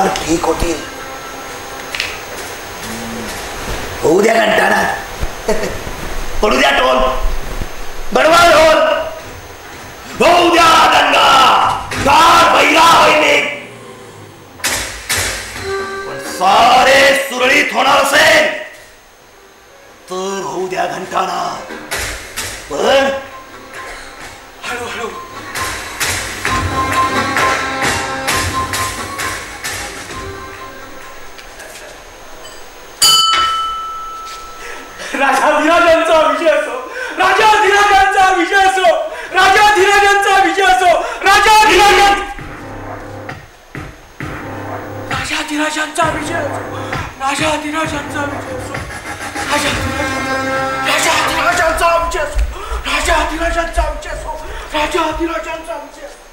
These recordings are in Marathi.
मार्ग ठीक होतील. होऊ द्या घंटानाद, पडू द्या टोल, बडवा ढोल, होऊ द्या दंगा, गार बैरा होईने. पण सारे सुरळीत होणार असेल तर होऊ द्या घंटानाद. पण हळूहळू राजाधिराजांचा विजय असो, राजाधिराजांचा विजय असो, राजाधिराजांचा विजय असो, राजाधिराजांचा विजय असो, राजाधिराजांचा विजय असो, राजाधिराजांचा विजय असो, राजाधिराजांचा विजय असो, राजाधिराजांचा विजय असो.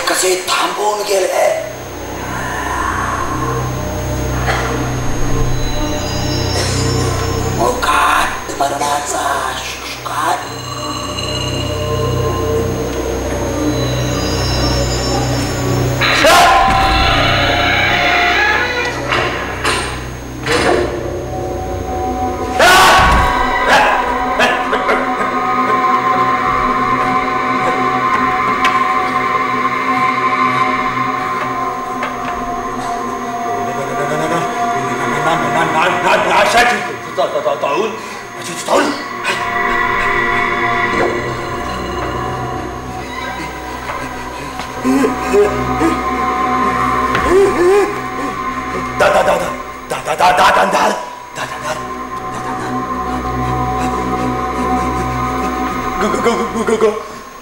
कसे थांबून गेले. मोकाट मरणाचा शुष्काट.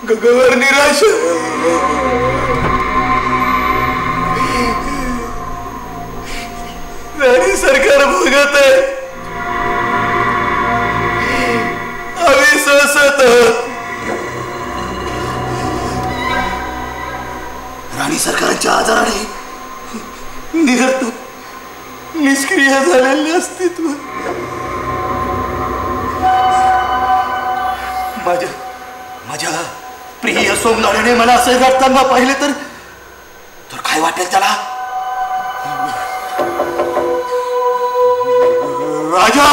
गगवर निराश. राणी सरकार भोगत आहे. आम्ही सोसत आहोत. राणी सरकारांच्या आजाराने निरर्थक निष्क्रिय झालेले अस्तित्व. माझ्या प्रिय सोमनारायणे मला असे रडताना पाहिले तर काय वाटेल त्याला. राजा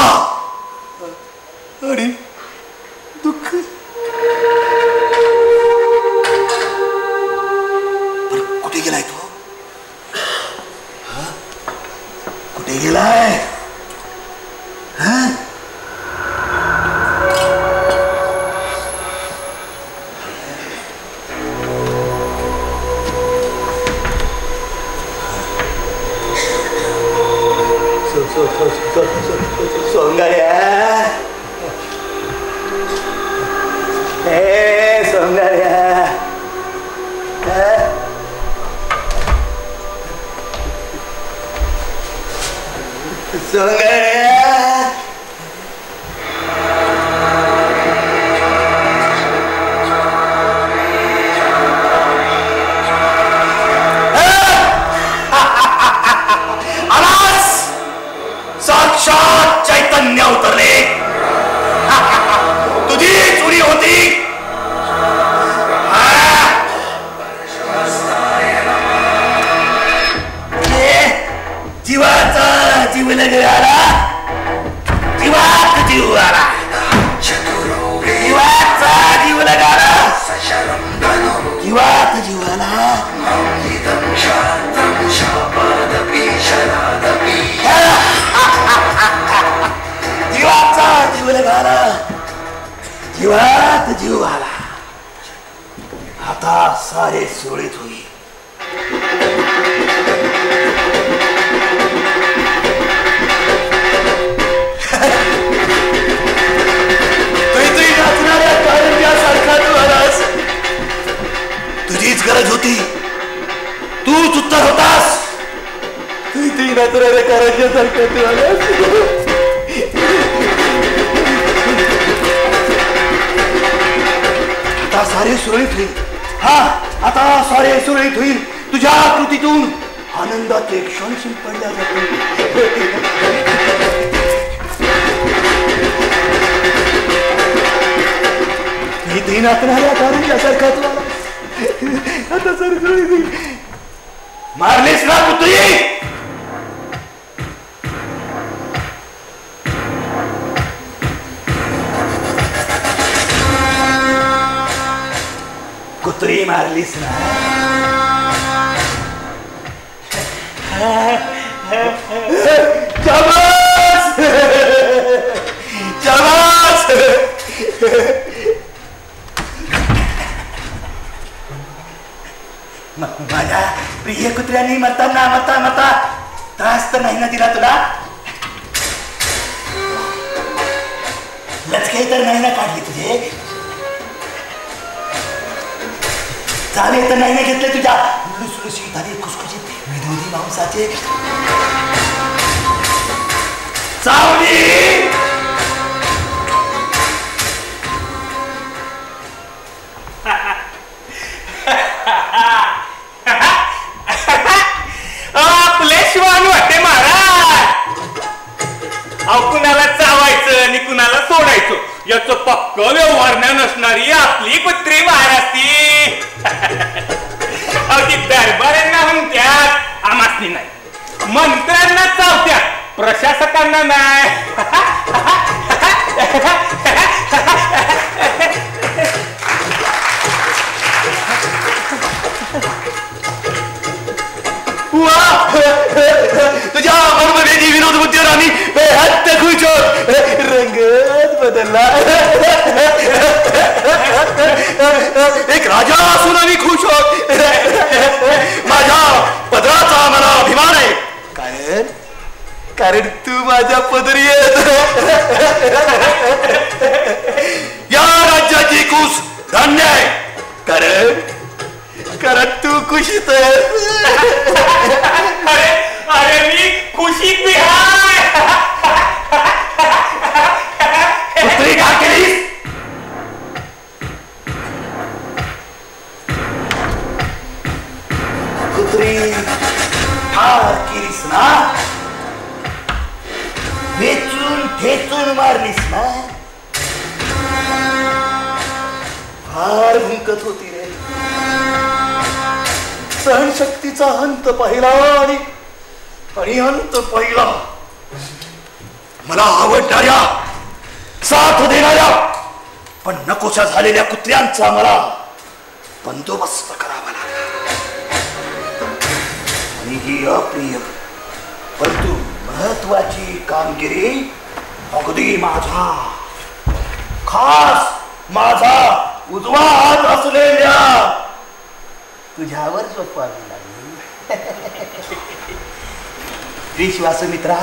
आणि दुःख. कुठे गेलाय तो? कुठे गेलाय? सोंगाड्या साक्षात चैतन्य उतरले तुझी चुरी होती जीवाचा जीव आला जीवात जीव आला जीवाचा जीव लगाला जीवात जीव आला जीवाचा जीव लगाला जीवात जीव आला आता सारे सुरळीत होईल तुझीच गरज होती तूच उत्तर होतास तू नाचणाऱ्या कारंज्यासारखा तू आलास आता सारे सुरळीत होईल हा आता सारे सुरळीत होईल तुझ्या कृतीतून आनंदाचे क्षण शिंपडल्या जातील इथे नाचणाऱ्या कारंज्यासारखा तू आलास आता सर सुरळीत होईल मारलीस ना पुत्री कुत्री मारलीस ना शाबास शाबास माझ्या प्रिय कुत्र्याने मता त्रास तर नाही ना दिला तुला लचके तर नाही ना काढली तुझे चाले तर नाही ना घेतले तुझ्या लुसलुशीत आणि खुसखुशीत विनोदी मांसाचे चावली आपले शिवान वाटते महाराज कुणाला चावायचं आणि कुणाला सोडायचं याच पक्क व्यवहार नसणारी आपली कुत्री महाराष्ट्री अगदी दरबारांना म्हणत्यात आमासनी नाही मंत्र्यांना चावत्यात प्रशासकांना नाही तुझ्या मनमनेची विनोद बुद्धीवर आम्ही बेहद खुश आहोत रंगच बदलला एक राजा असून आम्ही खुश आहोत माझ्या पदराचा मला अभिमान आहे कारण तू माझ्या पदरी या राज्याची कुस धान्य आहे कारण तू खुशीत अरे मी खुशीत बी हाय कुत्री का केलीस कुत्री ठार केलीस ना वेचून ठेचून मारलीस ना फार भुंकत होती रे सहनशक्तीचा अंत पाहिला आणि अंत पाहिला मला आवडणाऱ्या साथ देणाऱ्या पण नकोशा झालेल्या कुत्र्यांचा मला बंदोबस्त करावा लागला आणि ही अप्रिय परंतु महत्वाची कामगिरी अगदी माझा खास माझा उजवा हात असलेल्या तुझ्यावर सोपवावी लागली विश्वास मित्रा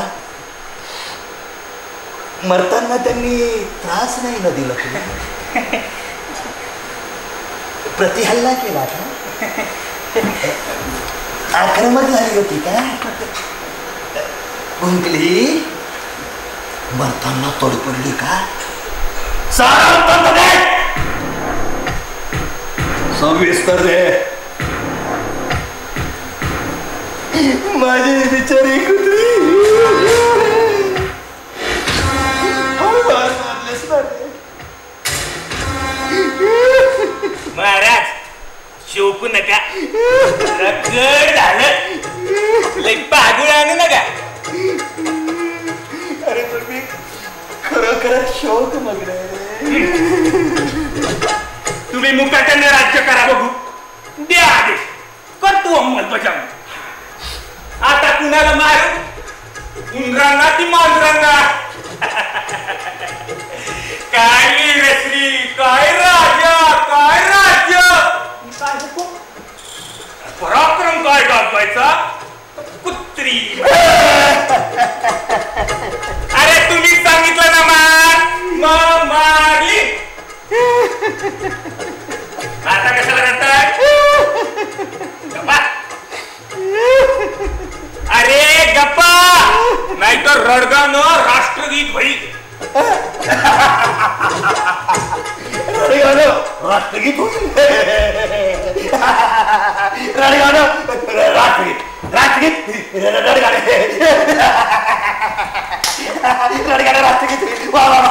मरताना त्यांनी त्रास नाही ना दिला तुला प्रतिहल्ला केला का? आक्रमक झाली होती का? कुंकली मरताना तोड पडली का? सारा दे, सविस्तर दे. माझी बिचारी कुत्री महाराज शोकू नका. रगड झालं लई पागुळ आणू नका. अरे पण मी खरोखर शोक मग्न आहे. तुम्ही मुकाट्याने राज्य करा बघू. द्या आदेश, करतो अंमलबजावणी. आता कुणाला मारू? उंदरांना की मांजरांना? काय वीरश्री, काय राजा, काय राज्य, पराक्रम काय दाखवायचा? कुत्री. अरे तुम्ही सांगितलं ना मग मारली. आता कशाला करताय? अरे गप्पा, नाही तर रडगाणं राष्ट्रगीत होईल. राष्ट्रगीत होईल. राष्ट्रगीत रडगाणं राष्ट्रगीत. वा वा वा.